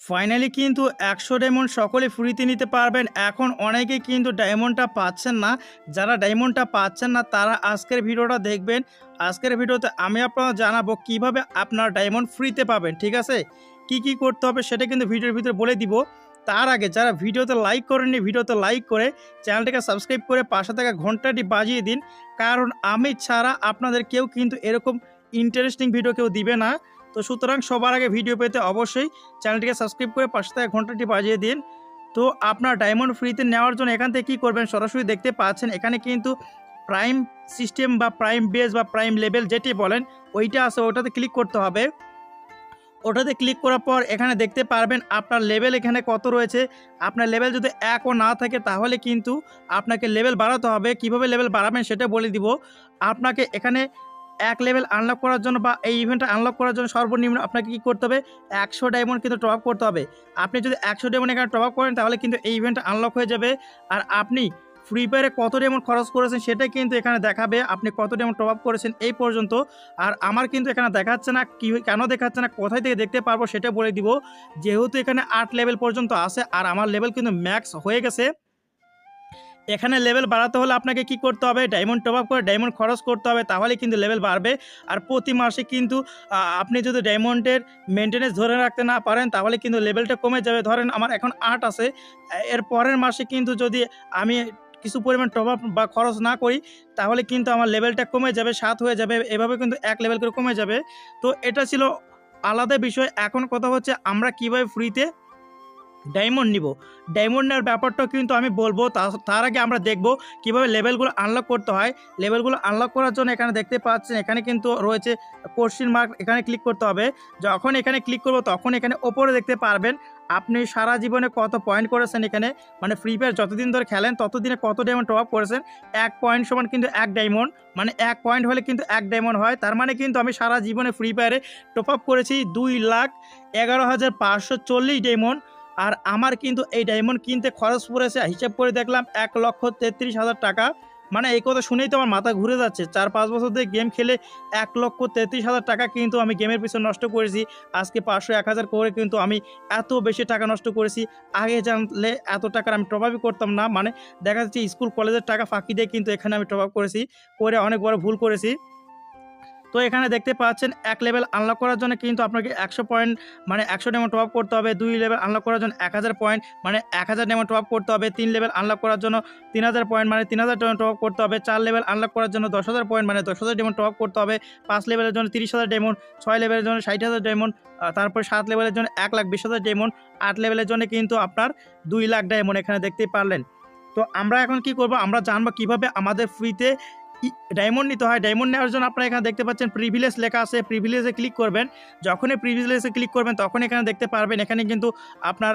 Finally কিন্তু 100 diamond সকলে ফ্রিতে নিতে পারবেন। এখন অনেকে কিন্তু ডায়মন্ডটা পাচ্ছেন না। যারা ডায়মন্ডটা পাচ্ছেন না তারা আজকের ভিডিওটা দেখবেন। আজকের ভিডিওতে আমি আপনাদের জানাবো কিভাবে আপনার ডায়মন্ড ফ্রিতে পাবেন, ঠিক আছে? কি করতে হবে সেটা কিন্তু ভিডিওর ভিতরে বলে দিব। তার আগে যারা ভিডিওতে লাইক করেননি, ভিডিওতে লাইক করে চ্যানেলটাকে সাবস্ক্রাইব করে পাশে থাকা ঘন্টাটি বাজিয়ে দিন। কারণ আমি ছাড়া আপনাদের কেউ কিন্তু এরকম ইন্টারেস্টিং ভিডিও কেউ দিবে না। তো সুতরাং সবার আগে ভিডিও পেতে অবশ্যই চ্যানেলটিকে সাবস্ক্রাইব করে পাশে থাকা ঘন্টাটি বাজিয়ে দিন। তো আপনার ডায়মন্ড ফ্রিতে নেওয়ার জন্য এখান থেকে কী করবেন, সরাসরি দেখতে পাচ্ছেন এখানে কিন্তু প্রাইম সিস্টেম বা প্রাইম বেস বা প্রাইম লেভেল যেটি বলেন ওইটা আছে, ওটাতে ক্লিক করতে হবে। ওটাতে ক্লিক করার পর এখানে দেখতে পারবেন আপনার লেভেল এখানে কত রয়েছে। আপনার লেভেল যদি 1ও না থাকে তাহলে কিন্তু আপনাকে লেভেল বাড়াতে হবে। কিভাবে লেভেল বাড়াবেন সেটা বলে দিব। আপনাকে এখানে 1 লেভেল আনলক করার জন্য বা এই ইভেন্টটা আনলক করার জন্য সর্বনিম্ন আপনাকে কী করতে হবে, 100 ডায়মন্ড কিন্তু টপ আপ করতে হবে। আপনি যদি 100 ডায়মন্ড এখানে টপ আপ করেন তাহলে কিন্তু এই ইভেন্টটা আনলক হয়ে যাবে। আর আপনি ফ্রি ফায়ারে কত ডায়মন্ড খরচ করেছেন সেটা কিন্তু এখানে দেখাবে, আপনি কত ডায়মন্ড টপ আপ করেছেন এই পর্যন্ত। আর আমার কিন্তু এখানে দেখাচ্ছে না, কেন দেখাচ্ছে না, কোথায় থেকে দেখতে পারবো সেটা বলে দিব। যেহেতু এখানে 8 লেভেল পর্যন্ত আছে আর আমার লেভেল কিন্তু ম্যাক্স হয়ে গেছে। এখানে লেভেল বাড়াতে হলে আপনাকে কি করতে হবে, ডায়মন্ড টপ আপ করে ডায়মন্ড খরচ করতে হবে, তাহলে কিন্তু লেভেল বাড়বে। আর প্রতি মাসে কিন্তু আপনি যদি ডায়মন্ডের মেনটেনেন্স ধরে রাখতে না পারেন তাহলে কিন্তু লেভেলটা কমে যাবে। ধরেন আমার এখন 8 আছে, এর পরের মাসে কিন্তু যদি আমি কিছু পরিমাণ টপ আপ বা খরচ না করি তাহলে কিন্তু আমার লেভেলটা কমে যাবে, 7 হয়ে যাবে, এভাবে কিন্তু 1 লেভেল করে কমে যাবে। তো এটা ছিল আলাদা বিষয়। এখন কথা হচ্ছে আমরা কীভাবে ফ্রিতে ডায়মন্ড নিব। ডায়মন্ড নেওয়ার ব্যাপারটাও কিন্তু আমি বলবো। তার আগে আমরা দেখব কিভাবে লেভেলগুলো আনলক করতে হয়। লেভেলগুলো আনলক করার জন্য এখানে দেখতে পাচ্ছেন এখানে কিন্তু রয়েছে কোশ্চেন মার্ক, এখানে ক্লিক করতে হবে। যখন এখানে ক্লিক করব তখন এখানে ওপরে দেখতে পারবেন আপনি সারা জীবনে কত পয়েন্ট করেছেন। এখানে মানে ফ্রি ফায়ার যতদিন ধরে খেলেন ততদিনে কত ডায়মন্ড টপ আপ করেছেন। 1 পয়েন্ট সমান কিন্তু 1 ডায়মন্ড, মানে 1 পয়েন্ট হলে কিন্তু 1 ডায়মন্ড হয়। তার মানে কিন্তু আমি সারা জীবনে ফ্রি ফায়ারে টপ আপ করেছি 2,11,540 ডায়মন্ড। আর আমার কিন্তু এই ডায়মন্ড কিনতে খরচ পড়েছে, হিসাব করে দেখলাম 1,33,000 টাকা। মানে এই কথা শুনেই তো আমার মাথা ঘুরে যাচ্ছে। 4-5 বছর ধরে গেম খেলে 1,33,000 টাকা কিন্তু আমি গেমের পিছনে নষ্ট করেছি। আজকে 500-1000 করে কিন্তু আমি এত বেশি টাকা নষ্ট করেছি। আগে জানলে এত টাকার আমি টপ আপই করতাম না। মানে দেখা যাচ্ছে স্কুল কলেজের টাকা ফাঁকি দিয়ে কিন্তু এখানে আমি টপ আপ করেছি, করে অনেক বড় ভুল করেছি। তো এখানে দেখতে পাচ্ছেন 1 লেভেল আনলক করার জন্য কিন্তু আপনাকে 100 পয়েন্ট মানে 100 ডায়মন্ড টপ আপ করতে হবে। 2 লেভেল আনলক করার জন্য 1000 পয়েন্ট মানে 1000 ডায়মন্ড টপ আপ করতে হবে। 3 লেভেল আনলক করার জন্য 3000 পয়েন্ট মানে 3000 ডায়মন্ড টপ আপ করতে হবে। 4 লেভেল আনলক করার জন্য 10,000 পয়েন্ট মানে 10,000 ডায়মন্ড টপ আপ করতে হবে। 5 লেভেলের জন্য 30,000 ডায়মন্ড, 6 লেভেলের জন্য 60,000 ডায়মন্ড, তারপর 7 লেভেলের জন্য 1,20,000 ডায়মন্ড, 8 লেভেলের জন্য কিন্তু আপনার 2 লাখ ডায়মন্ড এখানে দেখতেই পারলেন। তো আমরা এখন কি করব, আমরা জানবো কিভাবে আমাদের ফ্রিতে ডায়মন্ড নিতে হয়। ডায়মন্ড নেওয়ার জন্য আপনারা এখানে দেখতে পাচ্ছেন প্রিভিলেজ লেখা আছে, প্রিভিলেজে ক্লিক করবেন। যখনই প্রিভিলেজে ক্লিক করবেন তখন এখানে দেখতে পারবেন এখানে কিন্তু আপনার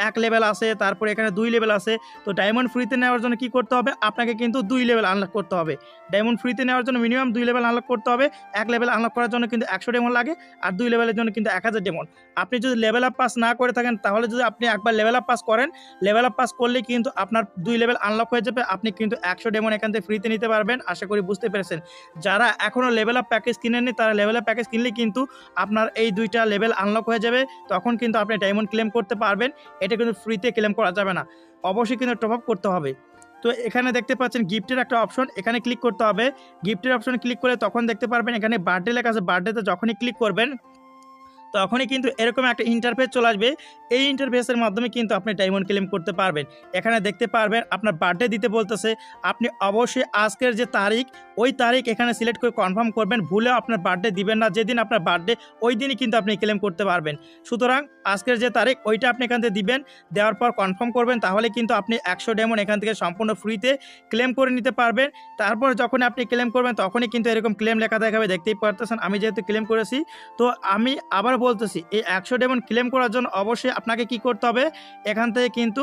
1 লেভেল আছে, তারপরে এখানে 2 লেভেল আছে। তো ডায়মন্ড ফ্রিতে নেওয়ার জন্য কি করতে হবে, আপনাকে কিন্তু 2 লেভেল আনলক করতে হবে। ডায়মন্ড ফ্রিতে নেওয়ার জন্য মিনিমাম 2 লেভেল আনলক করতে হবে। 1 লেভেল আনলক করার জন্য কিন্তু 100 ডায়মন্ড লাগে, আর 2 লেভেলের জন্য কিন্তু 1000 ডায়মন্ড। আপনি যদি লেভেল আপ পাস না করে থাকেন তাহলে যদি আপনি একবার লেভেল আপ পাস করেন, লেভেল আপ পাস করলে কিন্তু আপনার 2 লেভেল আনলক হয়ে যাবে। আপনি কিন্তু 100 ডায়মন্ড এখান থেকে ফ্রিতে নিতে পারবেন। আশা করি বুঝতে পেরেছেন। যারা এখনও লেভেল আপ প্যাকেজ কিনেননি তারা লেভেল আপ প্যাকেজ কিনলে কিন্তু আপনার এই 2টা লেভেল আনলক হয়ে যাবে। তখন কিন্তু আপনি ডায়মন্ড ক্লেম করতে পারবেন। এটা কিন্তু ফ্রিতে ক্লেম করা যাবে না, অবশ্যই কিন্তু টপ আপ করতে হবে। তো এখানে দেখতে পাচ্ছেন গিফটের একটা অপশন, এখানে ক্লিক করতে হবে। গিফটের অপশনে ক্লিক করলে তখন দেখতে পারবেন এখানে বার্থডে লেখা আছে। বার্থডেতে যখনই ক্লিক করবেন তখনই কিন্তু এরকম একটা ইন্টারফেস চলে আসবে। এই ইন্টারফেসের মাধ্যমে কিন্তু আপনি ডায়মন্ড ক্লেম করতে পারবেন। এখানে দেখতে পারবেন আপনার বার্থডে দিতে বলতেছে। আপনি অবশ্যই আজকের যে তারিখ ওই তারিখ এখানে সিলেক্ট করে কনফার্ম করবেন। ভুলেও আপনার বার্থডে দিবেন না। যেদিন আপনার বার্থডে ওই দিনই কিন্তু আপনি ক্লেম করতে পারবেন। সুতরাং আজকের যে তারিখ ওইটা আপনি এখান থেকে দিবেন, দেওয়ার পর কনফার্ম করবেন, তাহলে কিন্তু আপনি 100 ডায়মন্ড এখান থেকে সম্পূর্ণ ফ্রিতে ক্লেম করে নিতে পারবেন। তারপর যখন আপনি ক্লেম করবেন তখনই কিন্তু এরকম ক্লেম লেখা দেখাবে, দেখতেই পারতেছেন। আমি যেহেতু ক্লেম করেছি তো আমি আবার বলতেছি এই 100 ডায়মন্ড ক্লেম করার জন্য অবশ্যই আপনাকে কি করতে হবে, এখান থেকে কিন্তু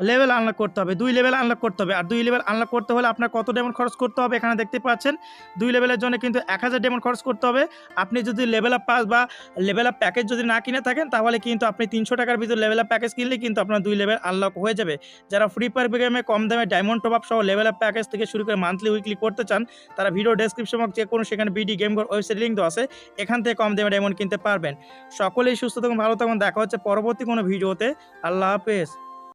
লেভেল আনলক করতে হবে। 2 লেভেল আনলক করতে হবে। আর 2 লেভেল আনলক করতে হলে আপনার কত ডায়মন্ড খরচ করতে হবে এখানে দেখতে পাচ্ছেন পাচ্ছেন। 2 লেভেলের জন্য কিন্তু 1000 ডায়মন্ড খরচ করতে হবে। আপনি যদি লেভেল আপ পাস বা লেভেল আপ প্যাকেজ যদি না কিনে থাকেন তাহলে কিন্তু আপনি 300 টাকার ভিতর লেভেল আপ প্যাকেজ কিনলে কিন্তু আপনার 2 লেভেল আনলক হয়ে যাবে। যারা ফ্রি ফায়ার গেমে কম দামে ডায়মন্ড টপ আপ সহ লেভেল আপ প্যাকেজ থেকে শুরু করে মান্থলি উইকলি করতে চান, তারা ভিডিও ডেসক্রিপশন বক্স চেক করুন, সেখানে বিডি গেম ঘর ওয়েবসাইট লিংক দেওয়া আছে, এখান থেকে কম দামে ডায়মন্ড কিনতে পারবেন। সকলেই সুস্থ থাকুন, ভালো থাকুন, দেখা হচ্ছে পরবর্তী কোনো ভিডিওতে। আল্লাহ হাফেজ।